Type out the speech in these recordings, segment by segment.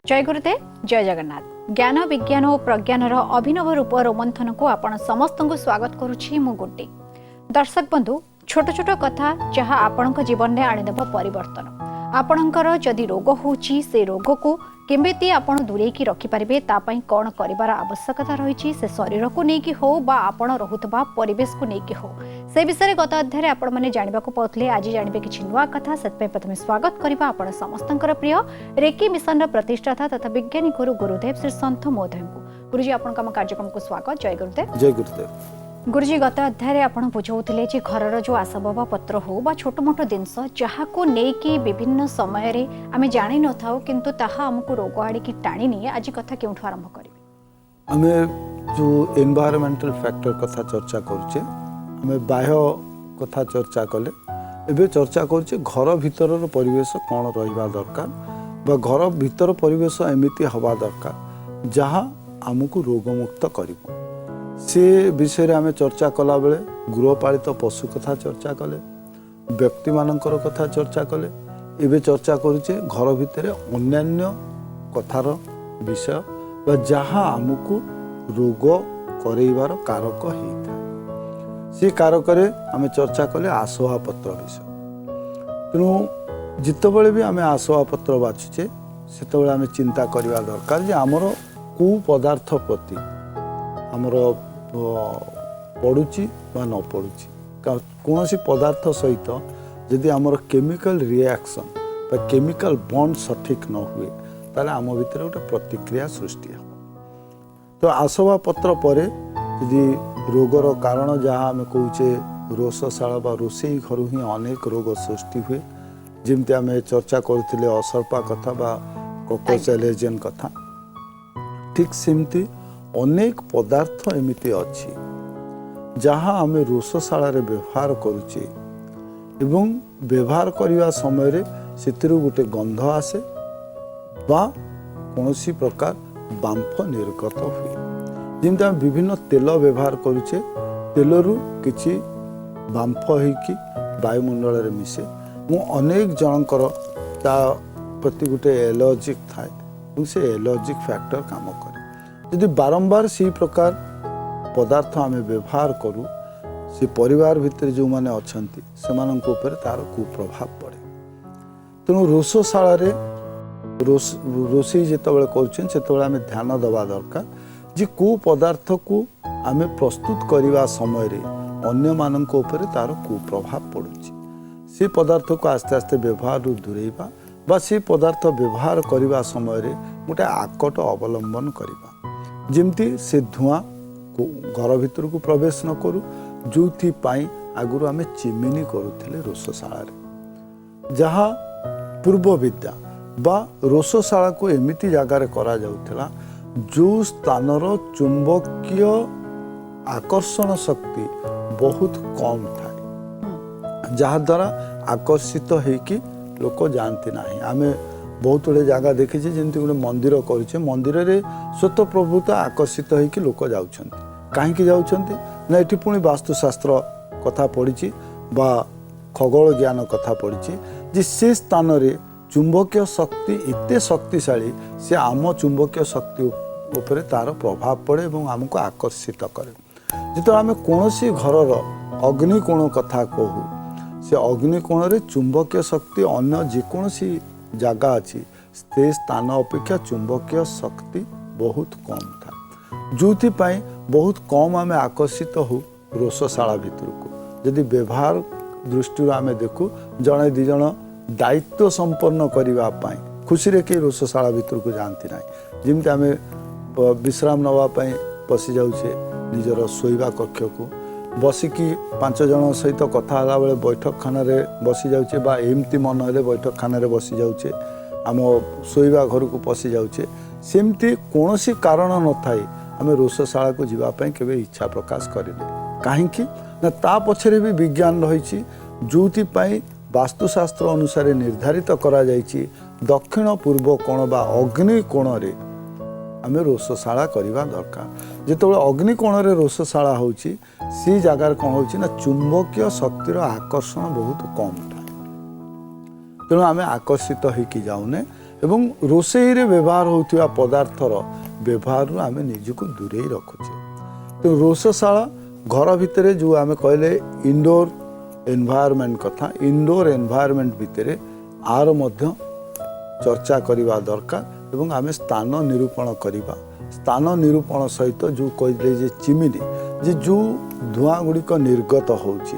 जय गुरुदेव जय जगन्नाथ ज्ञान विज्ञान और प्रज्ञानर अभिनव रूप रोमंथन को आपण समस्त को स्वागत करुछि मु गुड्डी। दर्शक बंधु छोट छोट कथा जहाँ आपणक जीवन में आनीदेव परिवर्तन आपणकर जदि रोग होउछि से रोग को केमिति आपण दूरेकी रखिपारे तापाई कौन करिवार आवश्यकता रही से शरीर को लेकिन हो बा आपण रहुतबा परिवेश को लेकिन हो से विषय गत अध्याय आपण मैंने जानवा पाउथले आज जानबे किछि नुआ कथा सेतपे प्रथमे स्वागत करिबा आपण समस्तंकर प्रिय रेकी मिशन र प्रतिष्ठाता तथा विज्ञानी गुरु गुरुदेव श्री संत महोदय को गुरुजी आपण काम कार्यक्रम को स्वागत। जय गुरुदेव। जय गुरुदेव। गुरुजी गत अध्याय आपण बुझाउथिले जे घरर जो आसबाब पत्र हो बा छोट मोट जिनस जहाँ को नेकी विभिन्न समय रे आमे जानि न थाउ किंतु ताहा हमको रोग आड़ी की टाणी नहीं आज कथा केउठु आरंभ करिवे। आमे जो एनवायरमेंटल फैक्टर कथा चर्चा करूचे आमे बाह्य कथा चर्चा कले एबे चर्चा करूचे घर भीतर परिवेश कौन रहिबा दरकार बा घर भीतर परिवेश एमिति हवा दरकार जहाँ आमको रोग मुक्त करिवो से विषय आमे चर्चा कला बेले गृहपालित पशु कथा चर्चा कले व्यक्ति मानकर कथा चर्चा कले एबे चर्चा करूचे घर भितर अन्यान्य कथार विषय बा जहाँ आमको रोग करैबार कारक होता से कारक आमे चर्चा कले आसवा पत्र विषय। तेणु जितेबले भी आमे आसवा पत्र बाछुचे सेतेबले आमे चिंता करबा दरकार जे आमर को पदार्थ प्रति आमर पड़ुची बा न पड़ुची कौन सी पदार्थ सहित जदि आमर केमिकल रिएक्शन बा केमिकल बॉन्ड सठिक न हुए ताले आम भितर गोटे प्रतिक्रिया सृष्टि हो। तो आसवा पत्र पर यदि रोगर कारण जहाँ आम कौचे रोषशाला बा रोषेई घर ही अनेक रोग सृष्टि हुए जमती आम चर्चा करुले असर्पा कथा बा कॉकरोच एलर्जन कथा ठीक सेमती अनेक पदार्थ एमिति अच्छी जहाँ आम रोषशाला व्यवहार करुचे एवं व्यवहार करने समय से गोटे गंध आसे बा कौनसी प्रकार बांफ निर्गत हुए जमती आम विभिन्न तेल व्यवहार करुचे तेलरू किछि बांफ होइकी वायुमंडल मिसे मु अनेक जनकर ता प्रति गोटे एलर्जिक थाए से एलर्जिक फैक्टर काम करे यदि बारंबार से प्रकार पदार्थ आम व्यवहार करूँ से परिवार भितर जो माने अछंती सेमानंक ऊपर तार कुप्रभाव पड़े। तेणु रोषशाला रोषेई जितेबाला कर आम ध्यान दवा दरकार जे को पदार्थ को आम प्रस्तुत करने समय अन्य मानक ऊपर तार कुप्रभाव पड़ुची से पदार्थ को आस्ते आस्ते व्यवहार दूरेबा बा से पदार्थ व्यवहार करने समय गोटे आकट अवलंबन करवा जमती से धुआं को घर भीतर को प्रवेश न करू जो आगुरी आम चिमिनी करुले रोषशाला जहाँ पूर्व विद्या बा रोषशाला को एमिति जगार करा जाउथला जो स्थानर चुंबकीय आकर्षण शक्ति बहुत कम थाए जहाँ द्वारा आकर्षित होइकी लोक जानती नहीं। आमे बहुत गुड़े जगह देखी जमी गोटे मंदिर करे मंदिर रे स्वतः प्रभुता आकर्षित होइकी लोक जाउछंती कहीं जाउछंती ना एठी पुणी वास्तुशास्त्र कथा पड़ी बा खगोल ज्ञान कथा पड़ी जे से स्थान रे चुंबकीय शक्ति एते शक्तिशाली से आम चुंबकीय शक्ति उपरे तार प्रभाव पड़े और आमको आकर्षित करे। जिते आम कौन घरर अग्निकोण कथा कहू से अग्निकोण रे चुंबकीय शक्ति अन्य जेकोसी जगह अच्छी से स्थान अपेक्षा चुंबकीय शक्ति बहुत कम था जो बहुत कम आम आकर्षित हो रोषशाला भितर को यदि व्यवहार दृष्टि आम देखू जड़े दिज दायित्व संपन्न करने खुशी रे कई रोषशाला भितर को जानती ना जमी आम विश्राम नवापाई बसी जाऊे निजर शोवा कक्ष को बसिकी 5 जन सहित कथा बेले बैठक खाना बसी जाऊे बा एमती मन हेले बैठक खाना बसी जाऊे आम शोवा घर को पशि जाऊे सेमती कौन सी कारण न थाई आम रोषशाला को जीवाई केवे इच्छा प्रकाश करें कहीं ना ता पछरे भी विज्ञान रही जो वास्तुशास्त्र अनुसार निर्धारित करा जाइछि दक्षिण पूर्व कोण बा अग्नि कोण रे आम रोषशाला करवा दरकार जितेबाला अग्निकोण रे रोषशाला होची सी जगार कौन होची ना चुंबकीय शक्तिर आकर्षण बहुत कम था तेणु आम आकर्षित होइकी जाऊने ଏବଂ ରୋଷେଇରେ ବ୍ୟବହାର ହେଉଥିବା ପଦାର୍ଥର ବ୍ୟବହାରରୁ ଆମେ ନିଜକୁ ଦୂରେଇ ରଖୁଛେ। ତେଣୁ ରୋଷଶାଳା ଘର ଭିତରେ ଯେଉଁ ଆମେ କହିଲେ ଇନଡୋର ଏନଭାୟରମେଣ୍ଟ କଥା, ଇନଡୋର ଏନଭାୟରମେଣ୍ଟ ଭିତରେ ଆର ମଧ୍ୟ ଚର୍ଚ୍ଚା କରିବା ଦରକାର ଏବଂ ଆମେ ସ୍ଥାନ ନିରୂପଣ କରିବା। ସ୍ଥାନ ନିରୂପଣ ସହିତ ଯେଉଁ କହିଲେ ଯେ ଚିମିନି, ଯେ ଯେଉଁ ଧୂଆଁ ଗୁଡ଼ିକ ନିର୍ଗତ ହେଉଛି,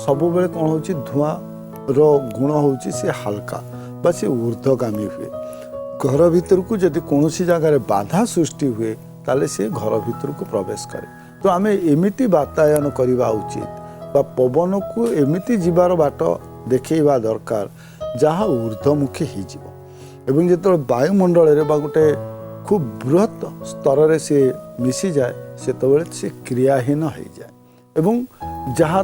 ସବୁବେଳେ କ'ଣ ହେଉଛି ଧୂଆଁର ଗୁଣ ହେଉଛି ସେ ହାଲକା ବା ସେ ଊର୍ଦ୍ଧ୍ୱଗାମୀ ହୁଏ। ଘର ଭିତରକୁ ଯଦି କୌଣସି ଜାଗାରେ ବାଧା ସୃଷ୍ଟି ହୁଏ ତାହେଲେ ସେ ଘର ଭିତରକୁ ପ୍ରବେଶ କରେ। ତ ଆମେ ଏମିତି ବାତାୟନ କରିବା ଉଚିତ ବା ପବନକୁ ଏମିତି ଯିବାର ବାଟ ଦେଖେଇବା ଦରକାର ଯାହା ଊର୍ଦ୍ଧ୍ୱମୁଖୀ ହେଇଯିବ ଏବଂ ଯେତେବେଳେ ବାୟୁମଣ୍ଡଳରେ ବା ଗୋଟେ ଖୁବ୍ ବୃହତ୍ ସ୍ତରରେ ସେ ମିଶିଯାଏ ସେତେବେଳେ ସେ କ୍ରିୟାହୀନ ହେଇଯାଏ ଏବଂ ଯାହା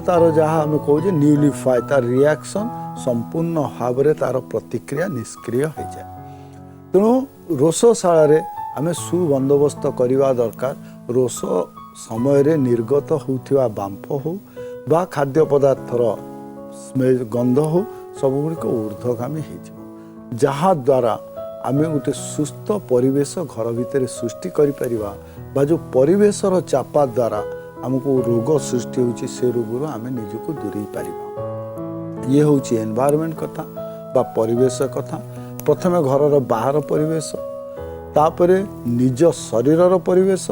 ଆମେ କହୁଛେ ନ୍ୟୁଲିଫାଏ, ତାର ରିଆକ୍ସନ୍ ସମ୍ପୂର୍ଣ୍ଣ ଭାବରେ ତାର ପ୍ରତିକ୍ରିୟା ନିଷ୍କ୍ରିୟ ହେଇଯାଏ। ତେଣୁ ରୋଷଶାଳାରେ ଆମେ ସୁବନ୍ଦୋବସ୍ତ କରିବା ଦରକାର। ରୋଷ ସମୟରେ ନିର୍ଗତ ହେଉଥିବା ବାମ୍ଫ ହେଉ ବା ଖାଦ୍ୟ ପଦାର୍ଥର ଗନ୍ଧ ହେଉ ସବୁଗୁଡ଼ିକ ଊର୍ଦ୍ଧ୍ୱଗାମୀ ହେଇଯିବ, ଯାହାଦ୍ୱାରା ଆମେ ଗୋଟେ ସୁସ୍ଥ ପରିବେଶ ଘର ଭିତରେ ସୃଷ୍ଟି କରିପାରିବା ବା ଯେଉଁ ପରିବେଶର ଚାପା ଦ୍ୱାରା ଆମକୁ ରୋଗ ସୃଷ୍ଟି ହେଉଛି ସେ ରୋଗରୁ ଆମେ ନିଜକୁ ଦୂରେଇ ପାରିବା। ଇଏ ହେଉଛି ଏନଭାୟରମେଣ୍ଟ କଥା ବା ପରିବେଶ କଥା। ପ୍ରଥମେ ଘରର ବାହାର ପରିବେଶ, ତାପରେ ନିଜ ଶରୀରର ପରିବେଶ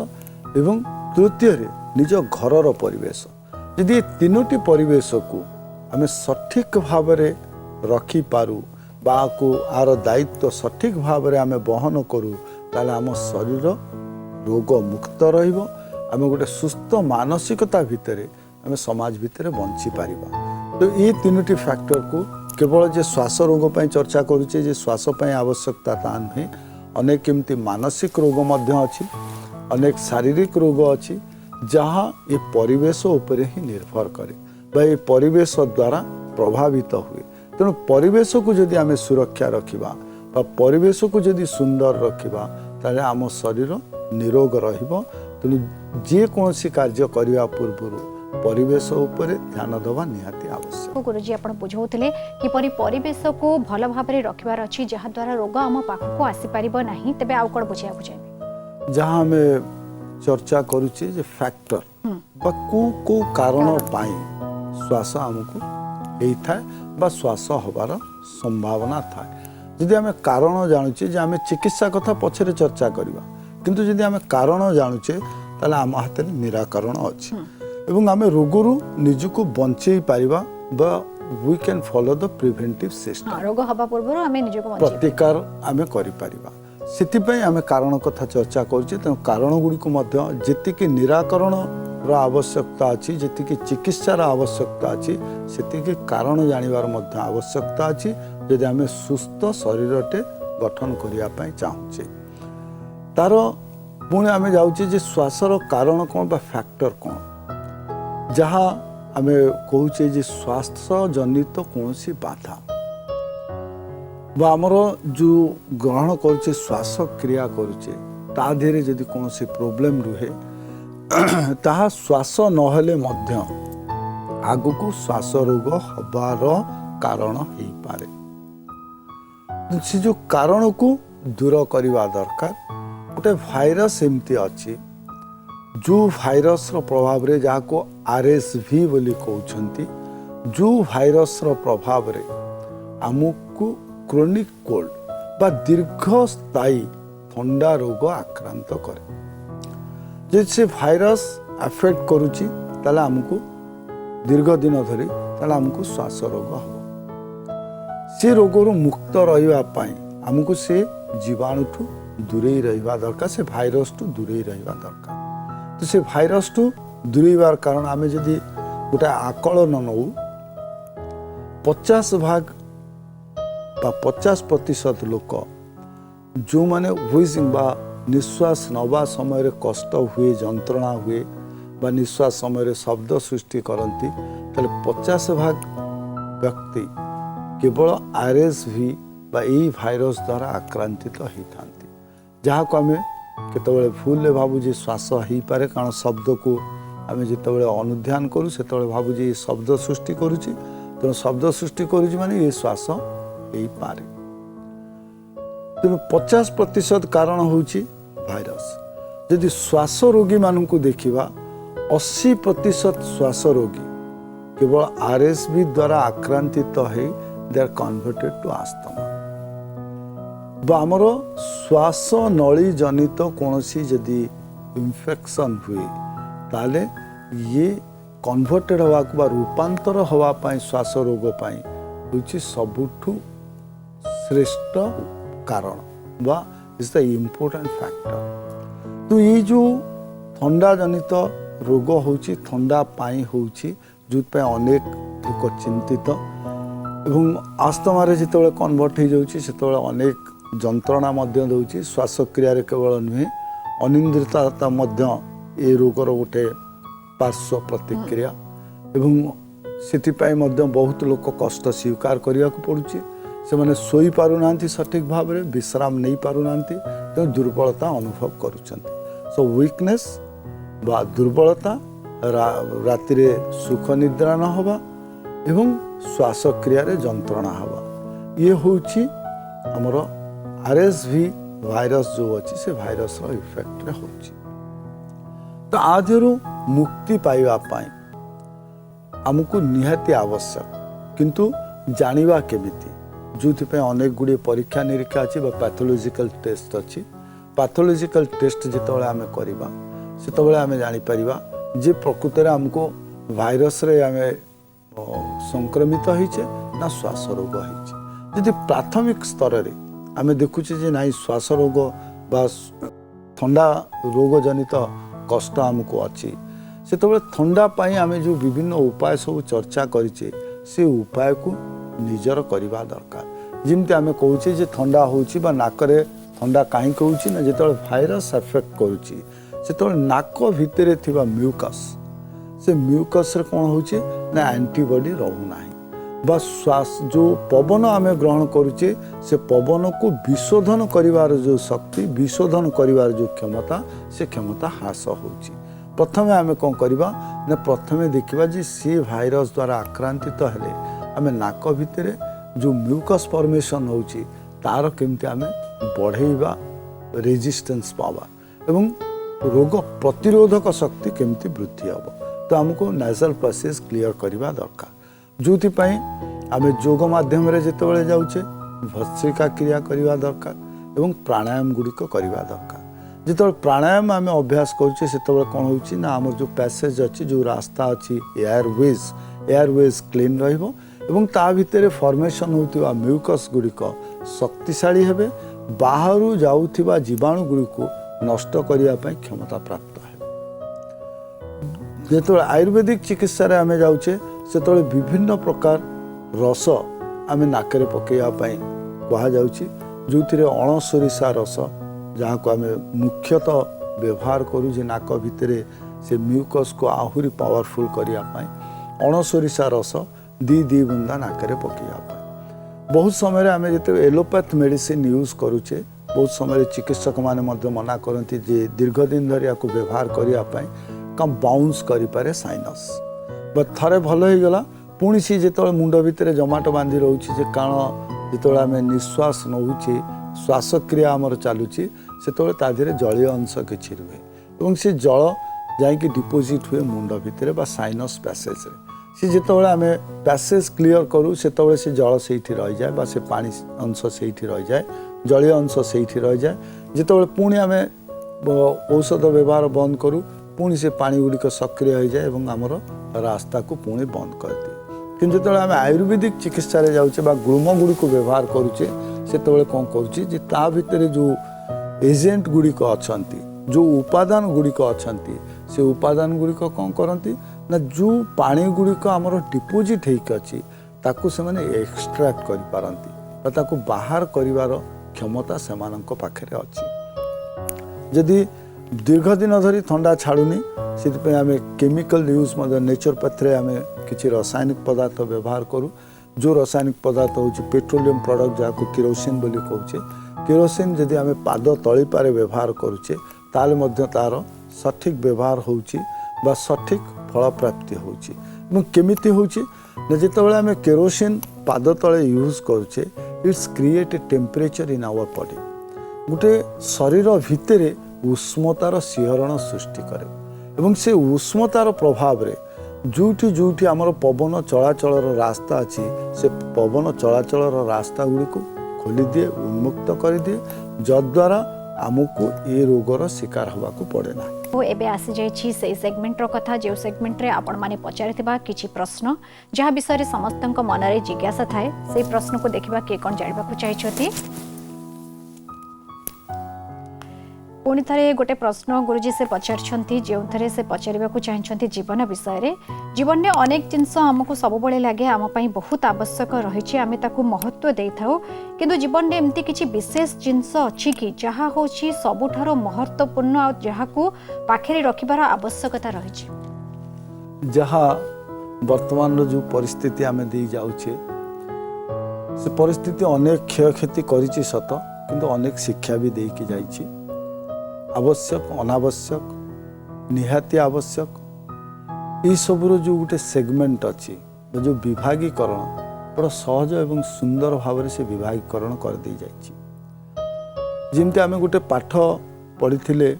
ଏବଂ ତୃତୀୟରେ ନିଜ ଘରର ପରିବେଶ। ଯଦି ଏ ତିନୋଟି ପରିବେଶକୁ ଆମେ ସଠିକ୍ ଭାବରେ ରଖିପାରୁ ବା ଆର ଦାୟିତ୍ୱ ସଠିକ୍ ଭାବରେ ଆମେ ବହନ କରୁ ତାହେଲେ ଆମ ଶରୀର ରୋଗମୁକ୍ତ ରହିବ। ଆମେ ଗୋଟେ ସୁସ୍ଥ ମାନସିକତା ଭିତରେ ଆମେ ସମାଜ ଭିତରେ ବଞ୍ଚିପାରିବା। ତ ଏ ତିନୋଟି ଫ୍ୟାକ୍ଟରକୁ କେବଳ ଯେ ଶ୍ୱାସ ରୋଗ ପାଇଁ ଚର୍ଚ୍ଚା କରୁଛେ ଯେ ଶ୍ୱାସ ପାଇଁ ଆବଶ୍ୟକତା ତାହା ନୁହେଁ, ଅନେକ ଏମିତି ମାନସିକ ରୋଗ ମଧ୍ୟ ଅଛି, ଅନେକ ଶାରୀରିକ ରୋଗ ଅଛି ଯାହା ଏ ପରିବେଶ ଉପରେ ହିଁ ନିର୍ଭର କରେ ବା ଏ ପରିବେଶ ଦ୍ୱାରା ପ୍ରଭାବିତ ହୁଏ। ତେଣୁ ପରିବେଶକୁ ଯଦି ଆମେ ସୁରକ୍ଷା ରଖିବା ବା ପରିବେଶକୁ ଯଦି ସୁନ୍ଦର ରଖିବା ତାହେଲେ ଆମ ଶରୀର ନିରୋଗ ରହିବ। ତେଣୁ ଯେକୌଣସି କାର୍ଯ୍ୟ କରିବା ପୂର୍ବରୁ ପରିବେଶ ଉପରେ ଧ୍ୟାନ ଦେବା ନିହାତି ଆବଶ୍ୟକ। ଗୁରୁଜୀ ଆପଣ ବୁଝାଉଥିଲେ କିପରି ପରିବେଶକୁ ଭଲ ଭାବରେ ରଖିବାର ଅଛି ଯାହାଦ୍ୱାରା ରୋଗ ଆମ ପାଖକୁ ଆସିପାରିବ ନାହିଁ। ତେବେ ଆଉ କ'ଣ ବୁଝିବାକୁ ଚାହିଁବେ? ଯାହା ଆମେ ଚର୍ଚ୍ଚା କରୁଛେ ଯେ ଫ୍ୟାକ୍ଟର ବା କେଉଁ କାରଣ ପାଇଁ ଶ୍ୱାସ ଆମକୁ ହେଇଥାଏ ବା ଶ୍ୱାସ ହେବାର ସମ୍ଭାବନା ଥାଏ। ଯଦି ଆମେ କାରଣ ଜାଣୁଛେ ଯେ ଆମେ ଚିକିତ୍ସା କଥା ପଛରେ ଚର୍ଚ୍ଚା କରିବା, କିନ୍ତୁ ଯଦି ଆମେ କାରଣ ଜାଣୁଛେ ତାହେଲେ ଆମ ହାତରେ ନିରାକରଣ ଅଛି ଏବଂ ଆମେ ରୋଗରୁ ନିଜକୁ ବଞ୍ଚେଇ ପାରିବା ବା we can follow the preventive system। ରୋଗ ହେବା ପୂର୍ବରୁ ଆମେ ନିଜକୁ ପ୍ରତିକାର ଆମେ କରିପାରିବା। ସେଥିପାଇଁ ଆମେ କାରଣ କଥା ଚର୍ଚ୍ଚା କରୁଛେ। ତେଣୁ କାରଣ ଗୁଡ଼ିକୁ ମଧ୍ୟ ଯେତିକି ନିରାକରଣର ଆବଶ୍ୟକତା ଅଛି, ଯେତିକି ଚିକିତ୍ସାର ଆବଶ୍ୟକତା ଅଛି, ସେତିକି କାରଣ ଜାଣିବାର ମଧ୍ୟ ଆବଶ୍ୟକତା ଅଛି ଯଦି ଆମେ ସୁସ୍ଥ ଶରୀରଟେ ଗଠନ କରିବା ପାଇଁ ଚାହୁଁଛେ। ତାର ପୁଣି ଆମେ ଯାଉଛେ ଯେ ଶ୍ୱାସର କାରଣ କ'ଣ ବା ଫ୍ୟାକ୍ଟର କ'ଣ, ଯାହା ଆମେ କହୁଛେ ଯେ ଶ୍ୱାସଜନିତ କୌଣସି ବାଧା ବା ଆମର ଯେଉଁ ଗ୍ରହଣ କରୁଛେ ଶ୍ୱାସକ୍ରିୟା କରୁଛେ ତା ଦେହରେ ଯଦି କୌଣସି ପ୍ରୋବ୍ଲେମ୍ ରୁହେ ତାହା ଶ୍ୱାସ ନହେଲେ ମଧ୍ୟ ଆଗକୁ ଶ୍ୱାସ ରୋଗ ହେବାର କାରଣ ହେଇପାରେ। ସେ ଯେଉଁ କାରଣକୁ ଦୂର କରିବା ଦରକାର। ଗୋଟେ ଭାଇରସ୍ ଏମିତି ଅଛି ଯେଉଁ ଭାଇରସ୍ର ପ୍ରଭାବରେ ଯାହାକୁ RSV ବୋଲି କହୁଛନ୍ତି, ଯେଉଁ ଭାଇରସ୍ର ପ୍ରଭାବରେ ଆମକୁ କ୍ରୋନିକ୍ କୋଲ୍ଡ ବା ଦୀର୍ଘସ୍ଥାୟୀ ଥଣ୍ଡା ରୋଗ ଆକ୍ରାନ୍ତ କରେ। ଯଦି ସେ ଭାଇରସ୍ ଆଫେକ୍ଟ କରୁଛି ତାହେଲେ ଆମକୁ ଦୀର୍ଘ ଦିନ ଧରି ତାହେଲେ ଆମକୁ ଶ୍ୱାସ ରୋଗ ହେବ। ସେ ରୋଗରୁ ମୁକ୍ତ ରହିବା ପାଇଁ ଆମକୁ ସେ ଜୀବାଣୁଠୁ ଦୂରେଇ ରହିବା ଦରକାର, ସେ ଭାଇରସ୍ଠୁ ଦୂରେଇ ରହିବା ଦରକାର। ତ ସେ ଭାଇରସ୍ଠୁ ଦୂରେଇବାର କାରଣ ଆମେ ଯଦି ଗୋଟେ ଆକଳନ ନେଉ 50% ବା 50% ଲୋକ ଯେଉଁମାନେ ହୁଇଜିଂ ବା ନିଶ୍ୱାସ ନେବା ସମୟରେ କଷ୍ଟ ହୁଏ, ଯନ୍ତ୍ରଣା ହୁଏ ବା ନିଶ୍ୱାସ ସମୟରେ ଶବ୍ଦ ସୃଷ୍ଟି କରନ୍ତି, ତାହେଲେ 50% ବ୍ୟକ୍ତି କେବଳ RSV ବା ଏଇ ଭାଇରସ୍ ଦ୍ୱାରା ଆକ୍ରାନ୍ତିତ ହେଇଥାନ୍ତି, ଯାହାକୁ ଆମେ କେତେବେଳେ ଭୁଲରେ ଭାବୁ ଯେ ଶ୍ୱାସ ହେଇପାରେ। କାରଣ ଶବ୍ଦକୁ ଆମେ ଯେତେବେଳେ ଅନୁଧ୍ୟାନ କରୁ ସେତେବେଳେ ଭାବୁ ଯେ ଏ ଶବ୍ଦ ସୃଷ୍ଟି କରୁଛି, ତେଣୁ ଶବ୍ଦ ସୃଷ୍ଟି କରୁଛି ମାନେ ଏ ଶ୍ୱାସ ହେଇପାରେ। तेणु 50% कारण होची भाइरस। यदि श्वास रोगी मानू देखा 80% श्वास रोगी केवल RSV द्वारा आक्रांतित हो they are converted to asthma. आमर श्वास नली जनित कौन जदि इन्फेक्शन हुए ताले ये कन्वर्टेड हवा रूपांतर हवापाई श्वास रोग हूँ सबुठु श्रेष्ठ कारण बा इज द इम्पोर्टेंट फैक्टर। तो ये जो थंडा जनित रोग होची थंडा पाई होची जो अनेक लोक चिंतित एवं आस्थमा रे जिते कन्वर्ट हो जाउची सेते अनेक जंत्रणा मध्य दउची। श्वासक्रिया केवल नुहे अनिंद्रिता मध्य ए रोगर गोटे पार्श्व प्रतिक्रिया एवं से बहुत लोक कष्ट स्वीकार करने को पड़ुची। से माने सोई पारुना सठिक भाव में विश्राम नहीं पारुना तेणु दुर्बलता अनुभव करुचंती। सो वीकनेस बा दुर्बलता राति रे सुख निद्रा न हवा एवं श्वासक्रिया रे जंत्रणा हवा ये होची हमर RSV भाइरस जो अच्छी से भाइरस रो इफेक्ट रे होची। तो आदिरु मुक्ति पाइबा पाई हमको निहाती आवश्यक किंतु जानिबा केमिति जो अनेक गुड़े परीक्षा निरीक्षा अच्छी पैथोलॉजिकल टेस्ट अच्छी। पैथोलॉजिकल टेस्ट जिते आम करवा से आम जापर जे प्रकृत में आमको भाइरस रे आम संक्रमित होइछे ना श्वास रोग होइछे। यदि प्राथमिक स्तर रे आम देखुचे जे नाई श्वास रोग बा थंडा रोग जनित कष्ट आमको अच्छी से थंडा पाई आम जो विभिन्न उपाय सब चर्चा करिचे से उपाय को निजर करवा दरकार। जमती आम कहूचे जे थंडा होची बा नाकरे थंडा कहीं कहूची ना जिते भाइरस एफेक्ट करुची से नाक भितर थिबा म्यूकस से म्यूकस रे कौन होची ना एंटीबॉडी रहूना बा श्वास जो पवन आम ग्रहण करुचे से पवन को विशोधन करिवार जो शक्ति विशोधन करिवार जो क्षमता से क्षमता ह्रास होची। प्रथमे आम कौन करवा ना प्रथमे देखा जे सी भाइरस द्वारा आक्रांतित हेले आम नाक भितर जो म्यूकस फॉर्मेशन होची तार केमती आम बढ़ेवा रेजिस्टेंस पावा एवं रोग प्रतिरोधक शक्ति केमती वृद्धि हम। तो आमको नेजल पैसेज क्लियर करवा दरकार जो आम योग माध्यम जिते जाऊे भस्त्रिका क्रिया करवा दरकार एवं प्राणायाम गुड़िक करवा दरकार। जिते प्राणायाम आम अभ्यास करुचे से कौन हो ना आम जो पैसेज अच्छी जो रास्ता अच्छी एयरवेज क्लीन रहिबो एवं ता भितर फॉर्मेशन होतिबा म्यूकस गुड़िक शक्तिशाली हेबे बाहरु जाउथिबा जीवाणु गुड़िक नष्ट करिया पई क्षमता प्राप्त है। जेतो आयुर्वेदिक चिकित्सा रे आमे जाउचे सेतोले विभिन्न प्रकार रस आमे नाकरे पकेया पई कहा जाउची जोथिरे अणसोरिसा रस जहाँ को आमे मुख्यतः व्यवहार करू जे नाक भितरे से म्यूकस को आहुरी पावरफुल करिया पई अणसोरिसा रस दी बुंदा नाकरे पकेया पई। बहुत समय आमे जेते एलोपैथ मेडिसिन यूज करूचे बहुत समय चिकित्सक माने मध्य मना करती जे दीर्घ दिन धरी या व्यवहार करने कम बाउंस करें साइनस बट थरे भल हो गला पुणी सी जो मुंड भितर जमाट बांधि रोचे कारण जो आम निश्वास नौचे श्वासक्रिया आमर चलुची से जलीय अंश किसी रुए और से जल जाकि डिपोजिट हुए मुंड भितर बा साइनस पैसेज सी जो आम पैसेज क्लीयर करूँ से जल से रही जाए बा से पानी अंश से रही जाए जलीय अंश से रही जाए जिते पुणी आम औषध व्यवहार बंद करूँ पुणी से पानी गुड़िक सक्रिय हो जाए और आमर रास्ता को पुणी बंद कर दिए। किंतु जो आम आयुर्वेदिक चिकित्सा जाऊे गुल्म गुड़ी व्यवहार करुचे से कौन करुचे ता भितर जो एजेंट गुड़िक अच्छा जो उपादान गुड़िक अच्छा से उपादान गुड़िक कौन करती ना जो पानी गुड़िक आमर डिपोजिट होची ताकू से माने एक्सट्रैक्ट कर पारती ताकू बाहर करिवार क्षमता से पाखे अच्छी। जदि दीर्घ दिन धरी थंडा छाड़ुनी से आम केमिकल यूज नेचुरोपैथी आम किसी रासायनिक पदार्थ व्यवहार करूँ जो रासायनिक पदार्थ हूँ पेट्रोलियम प्रोडक्ट जहाँ को केरोसिन बोली कहूचे केरोसिन जदि आम पाद तलीपारे व्यवहार करुचे ताल तार सठिक व्यवहार होची बा सठिक फल प्राप्ति होची केमिति होची जिते आम केरोसिन पाद तले यूज करुचे it's create a temperature in our body गोटे शरीर भितर उष्मतार शिहरण सृष्टि करे एवं से उष्मतार प्रभाव रे जोठी जोठी आमर पवन चलाचल रास्ता अच्छी से पवन चलाचल रास्ता गुड़ी को खोली दिए उन्मुक्त कर दिए जद्वारा आमको ये रोगर शिकार हवा को पड़े ना। तो एबे आसी जाइछि से सेगमेंट कथा जो सेगमेंट रे आपण माने पचारिथिबा किछि प्रश्न जहा विषय रे समस्तक मन रे जिज्ञासा थाए से प्रश्न को देखिबा के कोन जानिबा को चाहिछथि। पुणी थे गोटे प्रश्न गुरुजी से पचार जो थे से पचार चाहते जीवन विषय रे जीवन में अनेक जिनस आमको सब लगे आम बहुत आवश्यक रही आम महत्व दे था किंतु जीवन में एमती किसी विशेष जिनस अच्छी कि जहाँ हूँ सबुठार महत्वपूर्ण आ जहाँ को पाखे रखिबार आवश्यकता रही जहाँ वर्तमान जो परिस्थिति आम दे जाऊे से परिस्थिति अनेक क्षयक्षति करिछि सत किंतु अनेक शिक्षा भी देकी जाइछि आवश्यक अनावश्यक निहाती आवश्यक ये सबुर जो गोटे सेगमेंट अच्छी जो विभागीकरण बड़ा सहज एवं सुंदर भाव से विभागीकरण कर दी जाइछि जमती आम गोटे पाठ पढ़ी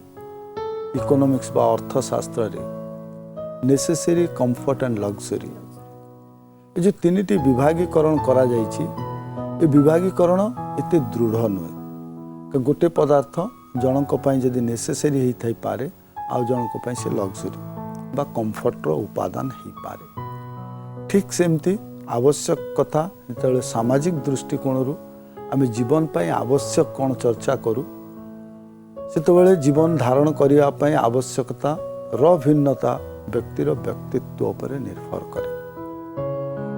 इकोनॉमिक्स बा अर्थशास्त्र रे नेसेसरी कंफर्ट एंड लग्जरी ये जो तीन टी विभागीकरण करा जाइछि ये विभागीकरण एते दृढ़ नुहे गोटे पदार्थ जनक जदि नेसेसरी होता पारे आउ जनक से लग्जरी बा कंफर्टर उपादान हो पारे ठीक सेमती आवश्यक कथा जो सामाजिक दृष्टिकोण आम जीवन पाई आवश्यक कौन चर्चा करूँ से जीवन धारण करने आवश्यकता भिन्नता व्यक्तिर व्यक्तित्व पर निर्भर करे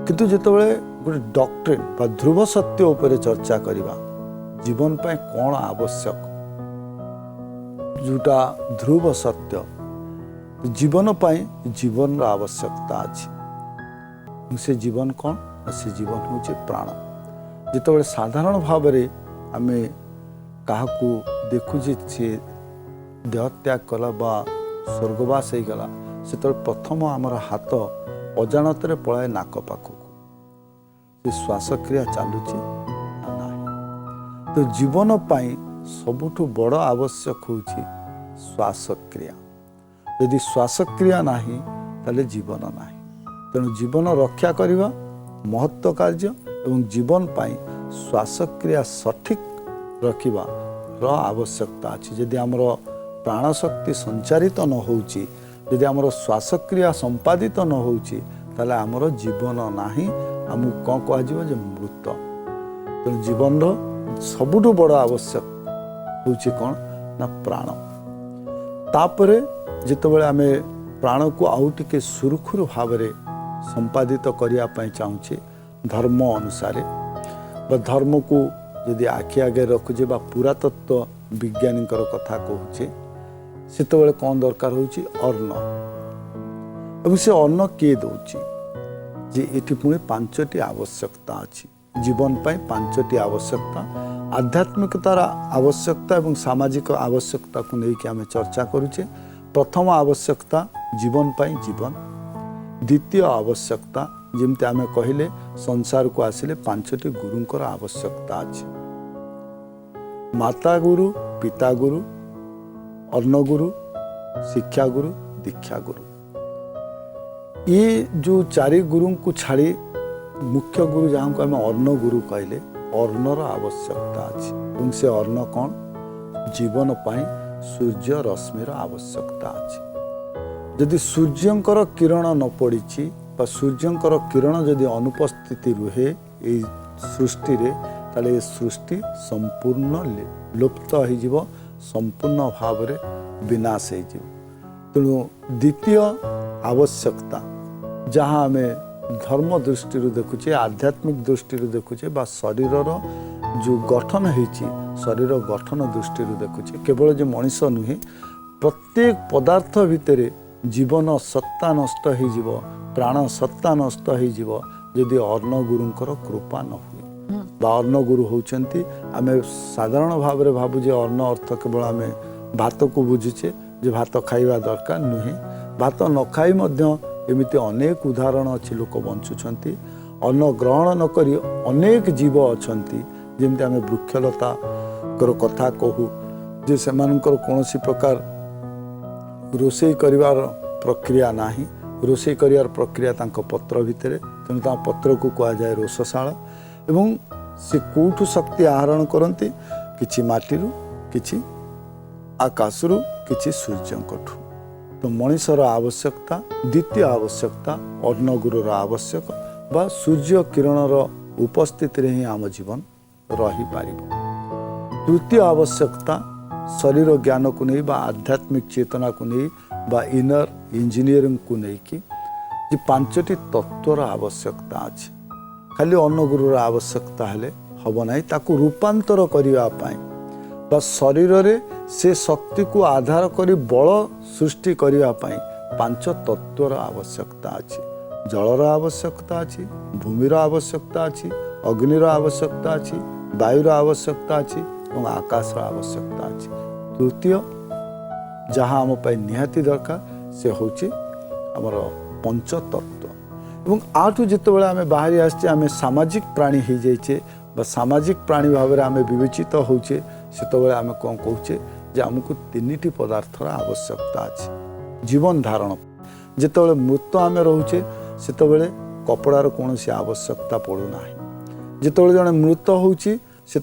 किंतु जितेबाला गोटे डॉक्ट्रिन बा ध्रुव सत्य उपर चर्चा करवा जीवन पाई कौन आवश्यक जोटा ध्रुव सत्य जीवन पाई जीवन आवश्यकता अच्छी से जीवन कौन से जीवन हूँ प्राण जिते साधारण भाव आम क्या देखुचे सी देह त्याग कला बा स्वर्गवास हो गला से प्रथम आमर हाथ अजाणत पलाए नाक पाखक श्वासक्रिया चलुची तो जीवन पाई सबुठु बड़ आवश्यक होची श्वासक्रिया यदि श्वासक्रिया नाही ताले जीवन नाही तेणु जीवन रक्षा करिवा महत्व कार्य एवं जीवन पाई श्वासक्रिया सठिक रखिवा र आवश्यकता अछि यदि हमर प्राण शक्ति संचारित न होउची यदि हमर श्वासक्रिया संपादित न होउची ताले हमर जीवन नाही हमु कोन कह जिवो जे मृत तेणु जीवन रो सबुठु बड़ आवश्यक होची कौन ना प्राण तापरे जितेबाला आम प्राण को आउ टिके सुरखुरु भाव में संपादित करने चाहूँचे धर्म अनुसार धर्म को यदि आखि आगे रखुचे पुरातत्व विज्ञानी कथा कहूचे से कौन दरकार होची अन्न एवं से अन्न किए दौची जे ये पुणी 5टी आवश्यकता अच्छी जीवन पाई 5टी आवश्यकता आध्यात्मिकतार आवश्यकता एवं सामाजिक आवश्यकता को लेकिन आम चर्चा करुचे प्रथम आवश्यकता जीवन पाई जीवन द्वितीय आवश्यकता जमती आम कहले संसार को आसिले 5टी गुरुंकर आवश्यकता अच्छी माता गुरु पिता गुरु अन्न गुरु शिक्षा गुरु दीक्षा गुरु ये जो 4 गुरु को छाड़ी मुख्य गुरु जहाँ को आम अन्न गुरु कहले अर्णर आवश्यकता अच्छी से अन्न कौन जीवन पाई सूर्य रश्मिर आवश्यकता अच्छी यदि सूर्यंकर किरण न पड़ी सूर्यंकर किरण यदि अनुपस्थिति रुहे ये सृष्टि रे ताले ये सृष्टि संपूर्ण लुप्त हो संपूर्ण भाव रे विनाश हो तेणु द्वितीय आवश्यकता जहाँ आम धर्म दृष्टि देखुचे आध्यात्मिक दृष्टि देखुचे बा शरीर जो गठन होती शरीर गठन दृष्टि देखुचे केवल जो मनीष नुहे प्रत्येक पदार्थ भितर जीवन सत्ता नष्ट हो प्राण सत्ता नष्ट हो यदि अर्ण गुरुंकर कृपा न हुए बा अर्ण गुरु होउचंती आमे साधारण भाव में भावुजे अर्ण अर्थ केवल आम भात को बुझुचे जे भात खाइबा दरकार नुहे भात न खाई मध्य एमिति अनेक उदाहरण अच्छी लोक बंचुंट अन्न ग्रहण नक अनेक जीव अच्छा जमी आम वृक्षलता कथा कहू जे सेमानकर कौनसी प्रकार रोषेई करिवार प्रक्रिया नाही रोषेई करिवार प्रक्रिया तांको पत्र भितरे तेणु ता पत्र को कहा जाए रोषशाला एवं से कोठु शक्ति आहरण करती किछि माटीरू किछि आकाशरू किछि सूर्यंकठू तो मनीषर आवश्यकता द्वितीय आवश्यकता अन्नगुरुर आवश्यक बा सूर्य किरणर उपस्थिति रे ही आम जीवन रही पारिबो तृतीय आवश्यकता शरीर ज्ञान को नहीं बा आध्यात्मिक चेतना को नहीं बा इनर इंजीनियरिंग को नहीं कि जे पांचटी तत्वर आवश्यकता अछि खाली अन्नगुरुर आवश्यकता हेले हब नाही ताकू रूपांतर करिवा पाई बा शरीर रे से शक्ति को आधार करी बल सृष्टि करिवा पाई पांच तत्वर आवश्यकता अछि जलर आवश्यकता अछि भूमिर आवश्यकता अछि अग्निर आवश्यकता अछि वायुर आवश्यकता अछि और आकाशर आवश्यकता अछि तृतीय जहाँ आम पाई निहाती दरकार से होछि हमर पंच तत्व एवं आठु जितेबाला आम बाहरी आसचे आम सामाजिक प्राणी हो जाइए बा सामाजिक प्राणी भाव में आम विवेचित होचे से आम कौन कहचे जे आमको तीनिटी पदार्थर आवश्यकता अछि जीवन धारण जिते मृत आम रोचे से कपड़ार कौन आवश्यकता पड़ूना जिते जड़े मृत होची से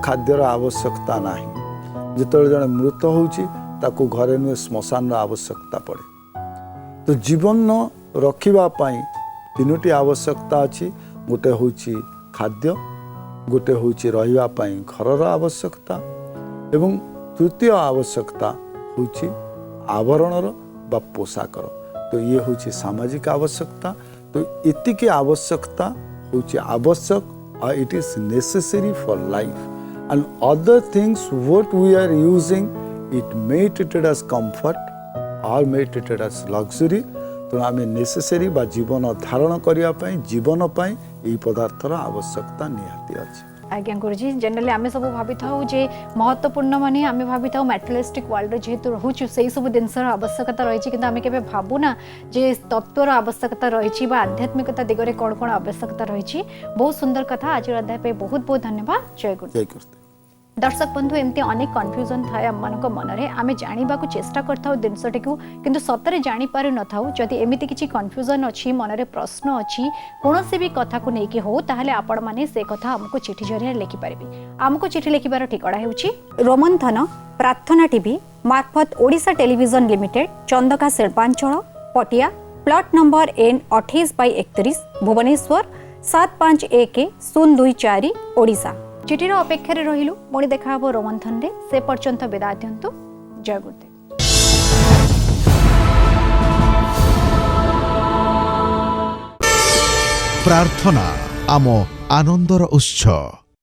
खाद्यर आवश्यकता ना जिते जड़े मृत होची ताको घरे नुहे श्मशान आवश्यकता पड़े तो जीवन रखिबा पाई तीनोटी आवश्यकता अछि गोटे होची खाद्य गोटे होची रहिबा पाई घरर आवश्यकता एवं तृतीय आवश्यकता होची आवरणर बा पोशाकर तो ये होची सामाजिक आवश्यकता तो इतिकी आवश्यकता होची आवश्यक it is necessary for life and other things what we are using it may treated as comfort or may treated as luxury तो आम नेसेसरी बा जीवन धारण करने जीवन पाई यही पदार्थर आवश्यकता निहाती अच्छी आज्ञा गुरुजी जनरली आम सब भावी था जे महत्वपूर्ण माने आम भावी था मटेरियलिस्टिक वर्ल्ड जेहेतु रोचु से सब जिनसर आवश्यकता रही कि आम के भावुना जे तत्वर आवश्यकता रही आध्यात्मिकता दिगरे कौन कौन आवश्यकता रही बहुत सुंदर कथा आज अध्याय पे बहुत बहुत धन्यवाद जय गुरु जय गुरु दर्शक बंधु एमती अनेक कन्फ्यूजन थाए आम मनरे आम जाना चेष्टा करता जिनसटी को किंतु सतरे जानी पारि न थाउ जदि एमिति किछि कन्फ्यूजन अछि मनरे प्रश्न अछि कोनोसी भी कथा को नेकी हो ताहले आपण माने से कथा हमको चिठी जरिया लिखि पारिबे हमको चिठी लिखिबार ठिकाना हेउछि रोमंथन प्रार्थना टीवी मार्फत ओडिशा टेलीविजन लिमिटेड चंदका शिल्पांचल Patia plot number N28/31 Bhubaneswar 751024 Odisha चिठीर अपेक्षा रहिलु पुणी देखा हम रोमंथन रे से पर्यंत विदा दियंतु जय गुरुदेव प्रार्थना आम आनंदर उत्सव।